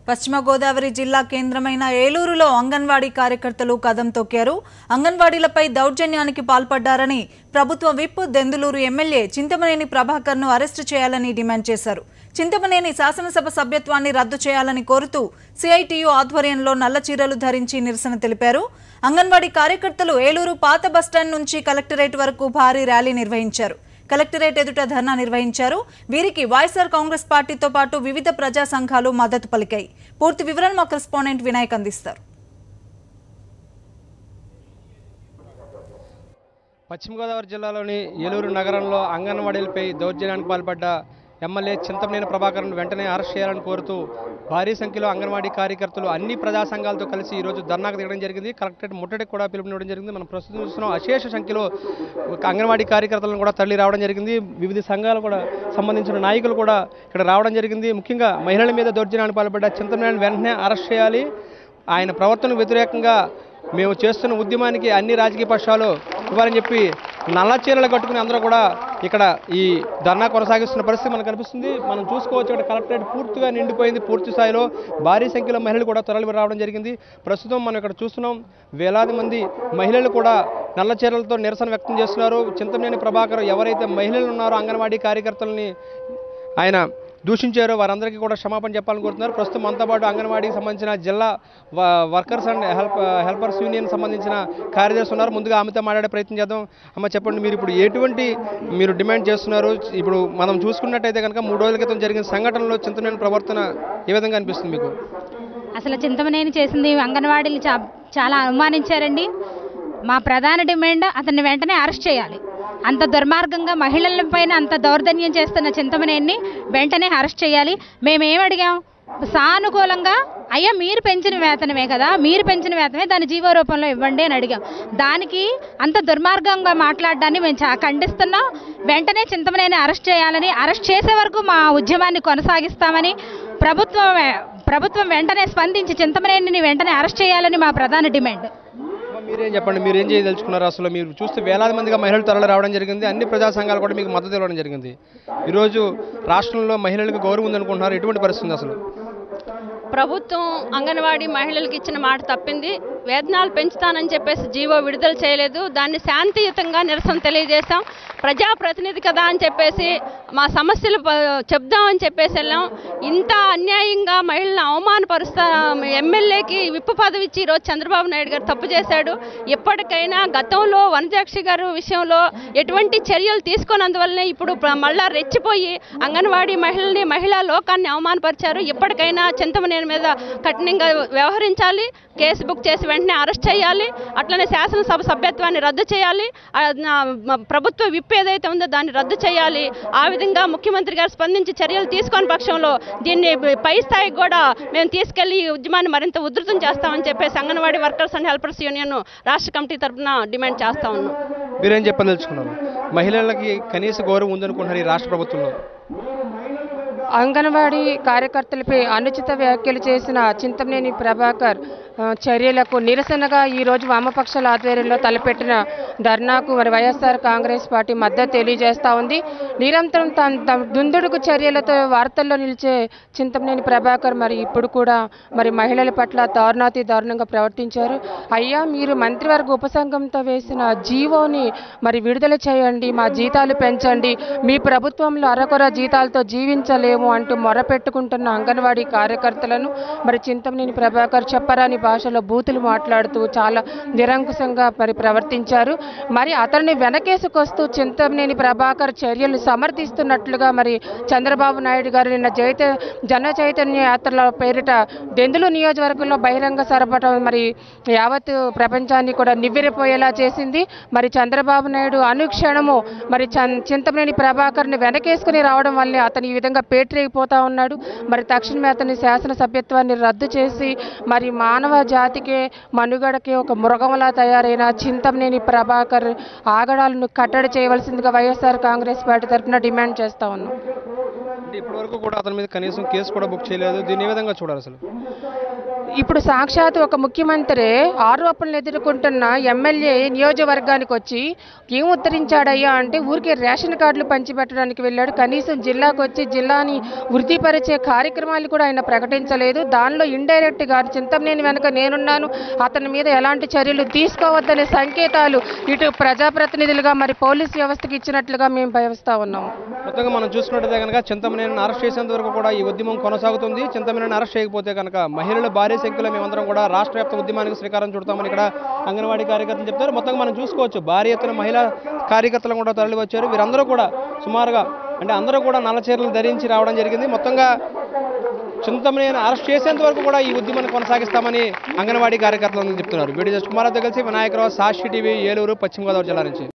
పశ్చిమ గోదావరి జిల్లా కేంద్రమైన ఏలూరులో అంగన్వాడీ కార్యకర్తలు కదం తొక్కారు. అంగన్వాడీలపై దౌర్జన్యానికి పాల్పడ్డారని ప్రభుత్వ విప్ దెందులూరు ఎమ్మెల్యే చింతమనేని ప్రభాకర్ను అరెస్టు చేయాలని డిమాండ్ చేశారు. చింతమనేని శాసనసభ సభ్యత్వాన్ని రద్దు చేయాలని కోరుతూ సిఐటియు ఆధ్వర్యంలో నల్ల చీరలు ధరించి నిరసన తెలిపారు. అంగన్వాడీ కార్యకర్తలు ఏలూరు పాత బస్టాండ్ నుంచి కలెక్టరేట్ వరకు భారీ ర్యాలీ నిర్వహించారు. కలెక్టరేట్ ఎదుట ధర్నా నిర్వహించారు. వీరికి వైఎస్ఆర్ కాంగ్రెస్ పార్టీతో పాటు వివిధ ప్రజా సంఘాలు మద్దతు పలికాయి. పూర్తి వివరాలు మా కరెస్పాండెంట్ వినాయక్ అందిస్తారు. పశ్చిమ గోదావరి జిల్లాలోని ఏలూరు నగరంలో అంగన్వాడీలపై దౌర్జన్యానికి పాల్పడ్డ ఎమ్మెల్యే చింతమనేని ప్రభాకర్ను వెంటనే అరెస్ట్ చేయాలని కోరుతూ భారీ సంఖ్యలో అంగన్వాడీ కార్యకర్తలు అన్ని ప్రజా సంఘాలతో కలిసి ఈరోజు ధర్నాకు దిగడం జరిగింది. కలెక్టరేట్ ముట్టడికి కూడా పిలుపునివ్వడం జరిగింది. మనం ప్రస్తుతం చూస్తున్నాం అశేష సంఖ్యలో అంగన్వాడీ కార్యకర్తలను కూడా తరలి రావడం జరిగింది. వివిధ సంఘాలు కూడా సంబంధించిన నాయకులు కూడా ఇక్కడ రావడం జరిగింది. ముఖ్యంగా మహిళల మీద దౌర్జన్యానికి పాల్పడ్డ చింతమనేని వెంటనే అరెస్ట్ చేయాలి. ఆయన ప్రవర్తనకు వ్యతిరేకంగా మేము చేస్తున్న ఉద్యమానికి అన్ని రాజకీయ పక్షాలు ఇవ్వాలని చెప్పి నల్ల చీరలు కట్టుకుని అందరూ కూడా ఇక్కడ ఈ ధర్నా కొనసాగిస్తున్న పరిస్థితి మనకు కనిపిస్తుంది. మనం చూసుకోవచ్చు ఇక్కడ కలెక్టరేట్ పూర్తిగా నిండిపోయింది. పూర్తి స్థాయిలో భారీ సంఖ్యలో మహిళలు కూడా తరలి రావడం జరిగింది. ప్రస్తుతం మనం ఇక్కడ చూస్తున్నాం వేలాది మంది మహిళలు కూడా నల్ల చీరలతో నిరసన వ్యక్తం చేస్తున్నారు. చింతమనేని ప్రభాకర్ ఎవరైతే మహిళలు ఉన్నారో అంగన్వాడీ కార్యకర్తలని ఆయన దూషించారో వారందరికీ కూడా క్షమాపణ చెప్పాలని కోరుతున్నారు. ప్రస్తుతం మనతో పాటు అంగన్వాడీకి సంబంధించిన జిల్లా వర్కర్స్ అండ్ హెల్పర్స్ యూనియన్ సంబంధించిన కార్యదర్శి ఉన్నారు. ముందుగా ఆమెతో మాట్లాడే ప్రయత్నం చేద్దాం. అమ్మ చెప్పండి, మీరు ఇప్పుడు ఎటువంటి డిమాండ్ చేస్తున్నారు? ఇప్పుడు మనం చూసుకున్నట్టయితే కనుక 3 రోజుల క్రితం జరిగిన సంఘటనలో చింతమనేని ప్రవర్తన ఏ విధంగా అనిపిస్తుంది మీకు? అసలు చింతమనేని చేసింది అంగన్వాడీలు చాలా అవమానించారండి. మా ప్రధాన డిమాండ్ అతన్ని వెంటనే అరెస్ట్ చేయాలి. అంత దుర్మార్గంగా మహిళల పైన అంత దౌర్జన్యం చేస్తున్న చింతమనేని వెంటనే అరెస్ట్ చేయాలి. మేమేం అడిగాం? సానుకూలంగా అయ్యా మీరు పెంచిన వేతనమే కదా, మీరు పెంచిన వేతనమే దాని జీవో రూపంలో ఇవ్వండి అని అడిగాం. దానికి అంత దుర్మార్గంగా మాట్లాడడాన్ని మేము ఖండిస్తున్నాం. వెంటనే చింతమనేని అరెస్ట్ చేయాలని, అరెస్ట్ చేసే వరకు మా ఉద్యమాన్ని కొనసాగిస్తామని ప్రభుత్వం వెంటనే స్పందించి చింతమనేనిని వెంటనే అరెస్ట్ చేయాలని మా ప్రధాన డిమాండ్. మీరేం చెప్పండి, మీరేం చేయదలుచుకున్నారు? అసలు మీరు చూస్తే వేలాది మందిగా మహిళలు తరలి రావడం జరిగింది. అన్ని ప్రజా సంఘాలు కూడా మీకు మద్దతు ఇవ్వడం జరిగింది. ఈరోజు రాష్ట్రంలో మహిళలకు గౌరవం ఉందనుకుంటున్నారు. ఎటువంటి పరిస్థితి అసలు? ప్రభుత్వం అంగన్వాడీ మహిళలకు ఇచ్చిన మాట తప్పింది. వేతనాలు పెంచుతానని చెప్పేసి జీవో విడుదల చేయలేదు. దాన్ని శాంతియుతంగా నిరసన తెలియజేశాం. ప్రజాప్రతినిధి కదా అని చెప్పేసి మా సమస్యలు చెప్దామని చెప్పేసి వెళ్ళాం. ఇంత అన్యాయంగా మహిళలను అవమానపరుస్తా ఎమ్మెల్యేకి విప్పు పదవి ఇచ్చి ఈరోజు చంద్రబాబు నాయుడు గారు తప్పు చేశాడు. ఎప్పటికైనా గతంలో వనజాక్షి గారు విషయంలో ఎటువంటి చర్యలు తీసుకున్నందువల్లనే ఇప్పుడు మళ్ళా రెచ్చిపోయి అంగన్వాడీ మహిళల్ని, మహిళా లోకాన్ని అవమానపరిచారు. ఇప్పటికైనా చింతమనేని మీద కఠినంగా వ్యవహరించాలి. కేసు బుక్ చేసి వెంటనే అరెస్ట్ చేయాలి. అట్లనే శాసనసభ సభ్యత్వాన్ని రద్దు చేయాలి. ప్రభుత్వ విప్ ఏదైతే ఉందో దాన్ని రద్దు చేయాలి. ఆ విధంగా ముఖ్యమంత్రి గారు స్పందించి చర్యలు తీసుకొని పక్షంలో దీన్ని పై స్థాయికి కూడా మేము తీసుకెళ్లి ఈ ఉద్యమాన్ని మరింత ఉధృతం చేస్తామని చెప్పేసి anganwadi workers and helpers union రాష్ట్ర కమిటీ తరఫున డిమాండ్ చేస్తా ఉన్నాం. మీరేం చెప్పదలుచుకున్నారు? మహిళలకి కనీస గౌరవం ఉందనుకుంటున్నారు ఈ రాష్ట్ర ప్రభుత్వంలో? అంగన్వాడీ కార్యకర్తలపై అనుచిత వ్యాఖ్యలు చేసిన చింతమనేని ప్రభాకర్ చర్యలకు నిరసనగా ఈరోజు వామపక్షాల ఆధ్వర్యంలో తలపెట్టిన ధర్నాకు వైఎస్ఆర్ కాంగ్రెస్ పార్టీ మద్దతు తెలియజేస్తూ ఉంది. నిరంతరం తమ దుందుడుకు చర్యలతో వార్తల్లో నిలిచే చింతమనేని ప్రభాకర్ ఇప్పుడు కూడా మహిళల పట్ల దారుణంగా ప్రవర్తించారు. అయ్యా మీరు మంత్రివర్గ ఉపసంఘంతో వేసిన జీవోని విడుదల చేయండి, మా జీతాలు పెంచండి, మీ ప్రభుత్వంలో అరకొర జీతాలతో జీవించలేము అంటూ మొరపెట్టుకుంటున్న అంగన్వాడీ కార్యకర్తలను చింతమనేని ప్రభాకర్ చెప్పరాని భాషలో బూతులు మాట్లాడుతూ చాలా నిరంకుశంగా ప్రవర్తించారు. అతన్ని వెనకేసుకొస్తూ చింతమనేని ప్రభాకర్ చర్యలు సమర్థిస్తున్నట్లుగా చంద్రబాబు నాయుడు గారు నిన్న జన చైతన్య యాత్రల పేరిట దెందులూరు నియోజకవర్గంలో బహిరంగ సరపటం యావత్ ప్రపంచాన్ని కూడా నివ్వెరపోయేలా చేసింది. చంద్రబాబు నాయుడు అనుక్షణము చింతమనేని ప్రభాకర్ని వెనకేసుకుని రావడం వల్లే అతను ఈ విధంగా పేటరేగిపోతా ఉన్నాడు. తక్షణమే అతని శాసన సభ్యత్వాన్ని రద్దు చేసి మానవ జాతికే మనుగడకే ఒక మృగంలా తయారైన చింతమనేని ప్రభాకర్ ఆగడాలను కట్టడి చేయవలసిందిగా వైఎస్ఆర్ కాంగ్రెస్ పార్టీ తరఫున డిమాండ్ చేస్తా ఉన్నాం. ఇప్పటివరకు కూడా అతని మీద కనీసం కేసు కూడా బుక్ చేయలేదు. దీన్ని ఏ విధంగా చూడాలి? అసలు ఇప్పుడు సాక్షాత్ ఒక ముఖ్యమంత్రి ఆరోపణలు ఎదుర్కొంటున్న ఎమ్మెల్యే నియోజకవర్గానికి వచ్చి ఏం ఉద్ధరించాడయ్యా అంటే ఊరికే రేషన్ కార్డులు పంచిపెట్టడానికి వెళ్ళాడు. కనీసం జిల్లాకు వచ్చి జిల్లాని వృద్ధిపరిచే కార్యక్రమాలు కూడా ఆయన ప్రకటించలేదు. దానిలో ఇండైరెక్ట్గా చింతమనేని వెనుక నేనున్నాను, అతని మీద ఎలాంటి చర్యలు తీసుకోవద్దనే సంకేతాలు ఇటు ప్రజాప్రతినిధులుగా మరి పోలీస్ వ్యవస్థకి ఇచ్చినట్లుగా మేము భావిస్తా ఉన్నాము. మొత్తంగా మనం చూసుకున్నట్లయితే కనుక చింతమనేనిని అరెస్ట్ చేసేంత వరకు కూడా ఈ ఉద్యమం కొనసాగుతుంది. చింతమనేనిని అరెస్ట్ చేయకపోతే కనుక మహిళలు భారీ సంఖ్యలో మేమందరం కూడా రాష్ట్ర వ్యాప్త ఉద్యమానికి శ్రీకారం చుడతామని ఇక్కడ అంగన్వాడీ కార్యకర్తలు చెప్తారు. మొత్తంగా మనం చూసుకోవచ్చు భారీ ఎత్తున మహిళా కార్యకర్తలు కూడా తరలి వచ్చారు. వీరందరూ కూడా సుమారుగా అంటే అందరూ కూడా నల్ల చీరలు ధరించి రావడం జరిగింది. మొత్తంగా చింతమనేని అరెస్ట్ చేసేంత వరకు కూడా ఈ ఉద్యమాన్ని కొనసాగిస్తామని అంగన్వాడీ కార్యకర్తలు చెప్తున్నారు. వీడియో జస్ట్ కుమార్తో కలిసి వినాయకరావు, సాక్షి టీవీ, ఏలూరు, పశ్చిమ గోదావరి జిల్లా నుంచి.